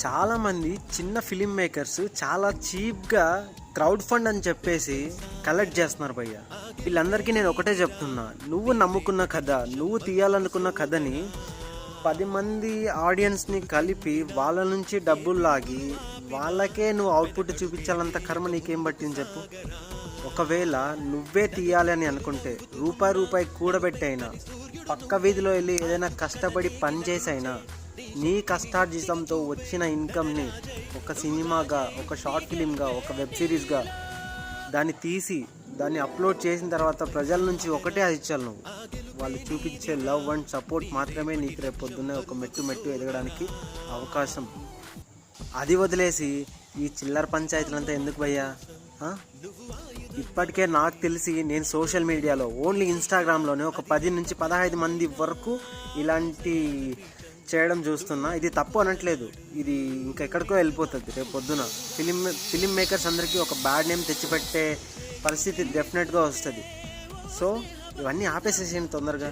చాలామంది చిన్న film makers చాలా చీప్గా క్రౌడ్ ఫండ్ అని చెప్పేసి కలెక్ట్ చేస్తున్నారు భయ్య. వీళ్ళందరికీ నేను ఒకటే చెప్తున్నా, నువ్వు నమ్ముకున్న కథ, నువ్వు తీయాలనుకున్న కథని 10 మంది ఆడియన్స్ని కలిపి వాళ్ళ నుంచి డబ్బులు లాగి వాళ్ళకే నువ్వు అవుట్పుట్ చూపించాలంత కర్మ నీకేం పట్టింది చెప్పు. ఒకవేళ నువ్వే తీయాలి అని అనుకుంటే రూపాయి కూడబెట్టైనా పక్క వీధిలో వెళ్ళి ఏదైనా కష్టపడి పని చేసైనా నీ కష్టార్జితంతో వచ్చిన ఇన్కమ్ని ఒక సినిమాగా, ఒక షార్ట్ ఫిలింగా, ఒక వెబ్ సిరీస్గా దాన్ని తీసి దాన్ని అప్లోడ్ చేసిన తర్వాత ప్రజల నుంచి ఒకటే ఆశించాలి, నువ్వు వాళ్ళు చూపించే లవ్ అండ్ సపోర్ట్ మాత్రమే నీకు రేపు పొద్దున్నే ఒక మెట్టు ఎదగడానికి అవకాశం. అది వదిలేసి ఈ చిల్లర పంచాయతీలంతా ఎందుకు భయ్యా? ఇప్పటికే నాకు తెలిసి నేను సోషల్ మీడియాలో ఓన్లీ ఇన్స్టాగ్రామ్లోనే ఒక 10 నుంచి 15 మంది వరకు ఇలాంటి చేయడం చూస్తున్నా. ఇది తప్పు అనట్లేదు, ఇది ఇంకా ఎక్కడికో వెళ్ళిపోతుంది. రేపు పొద్దున ఫిలిం మేకర్స్ అందరికీ ఒక బ్యాడ్ నేమ్ తెచ్చిపెట్టే పరిస్థితి డెఫినెట్గా వస్తుంది. సో ఇవన్నీ ఆపేసేసేయండి తొందరగా.